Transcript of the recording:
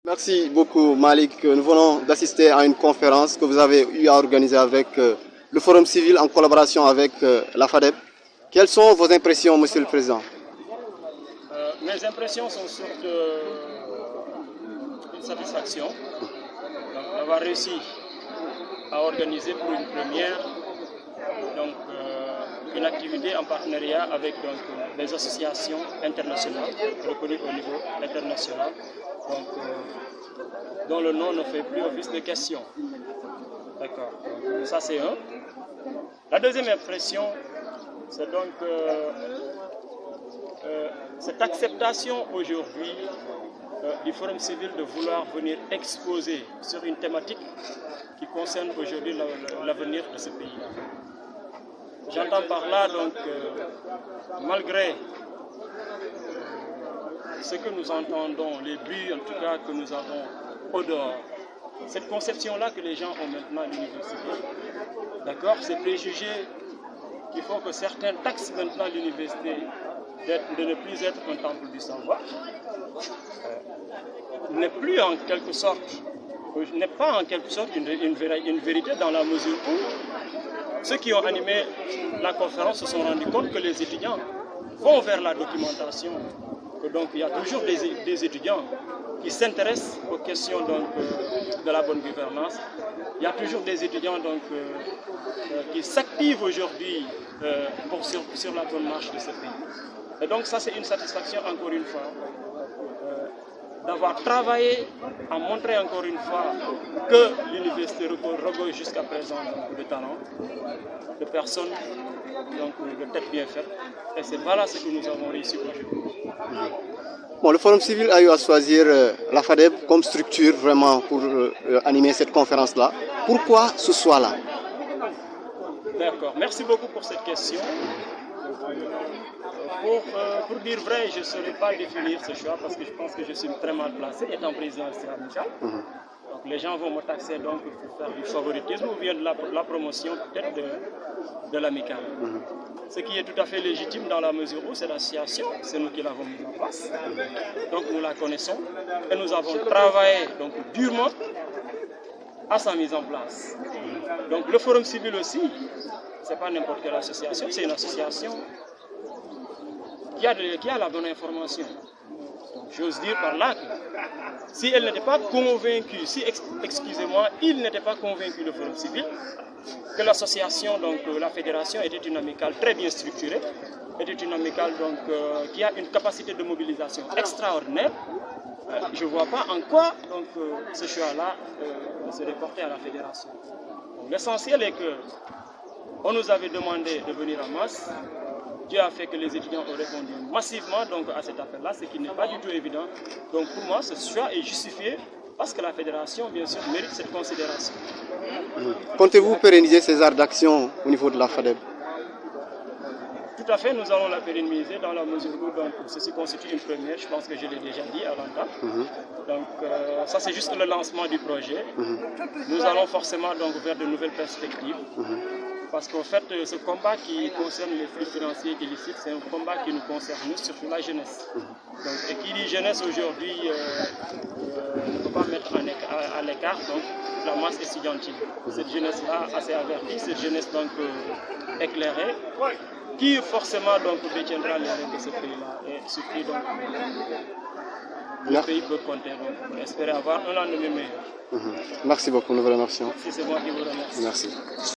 Merci beaucoup Malik. Nous venons d'assister à une conférence que vous avez eu à organiser avec le Forum civil en collaboration avec la FADEB. Quelles sont vos impressions, Monsieur le Président? Mes impressions sont surtout une satisfaction d'avoir réussi à organiser pour une première une activité en partenariat avec les associations internationales reconnues au niveau international, dont le nom ne fait plus office de question. D'accord. Ça c'est un. La deuxième impression, c'est donc cette acceptation aujourd'hui du Forum civil de vouloir venir exposer sur une thématique qui concerne aujourd'hui l'avenir de ce pays. J'entends par là malgré ce que nous entendons, les buts en tout cas que nous avons au dehors, cette conception-là que les gens ont maintenant à l'université, d'accord, ces préjugés qui font que certains taxent maintenant l'université de ne plus être un temple du savoir, n'est plus en quelque sorte, n'est pas en quelque sorte une vérité dans la mesure où ceux qui ont animé la conférence se sont rendus compte que les étudiants vont vers la documentation, que donc il y a toujours des étudiants qui s'intéressent aux questions de la bonne gouvernance. Il y a toujours des étudiants qui s'activent aujourd'hui sur la bonne marche de ce pays. Et donc ça c'est une satisfaction encore une fois d'avoir travaillé à montrer encore une fois que l'université regorge jusqu'à présent de talents, de personnes, de têtes bien faites. Et c'est voilà ce que nous avons réussi aujourd'hui. Bon, le Forum civil a eu à choisir la FADEB comme structure vraiment pour animer cette conférence-là. Pourquoi ce soir-là? D'accord, merci beaucoup pour cette question. Pour dire vrai, je ne saurais pas définir ce choix parce que je pense que je suis très mal placé étant président de l'amicale. Donc les gens vont me taxer donc pour faire du favoritisme ou bien de la promotion peut-être de l'amicale. Ce qui est tout à fait légitime dans la mesure où c'est l'association, c'est nous qui l'avons mise en place. Donc nous la connaissons et nous avons travaillé durement à sa mise en place. Donc le Forum civil aussi, ce n'est pas n'importe quelle association, c'est une association qui a la bonne information. J'ose dire par là que si elle n'était pas convaincue, excusez-moi, il n'était pas convaincu le Forum civil que l'association, la fédération était une amicale très bien structurée, était une amicale qui a une capacité de mobilisation extraordinaire, je ne vois pas en quoi ce choix-là se reportait à la fédération. L'essentiel est que on nous avait demandé de venir en masse. Dieu a fait que les étudiants ont répondu massivement à cet appel-là, ce qui n'est pas du tout évident. Donc pour moi, ce choix est justifié parce que la fédération, bien sûr, mérite cette considération. Comptez-vous pérenniser ces arts d'action au niveau de la FADEB? Tout à fait, nous allons la pérenniser dans la mesure où ceci constitue une première, je pense que je l'ai déjà dit à l'entame. Donc ça c'est juste le lancement du projet. Nous allons forcément vers de nouvelles perspectives. Parce qu'en fait, ce combat qui concerne les flux financiers illicites, c'est un combat qui nous concerne, nous, surtout la jeunesse. Et qui dit jeunesse aujourd'hui, on ne peut pas mettre à l'écart la masse estudiantine. Cette jeunesse-là assez avertie, cette jeunesse éclairée, qui forcément détiendra les rênes de ce pays-là. Et ce qui le pays peut compter, pour espérer avoir un lendemain meilleur. Merci beaucoup, nous vous remercions. C'est moi qui vous remercie. Merci.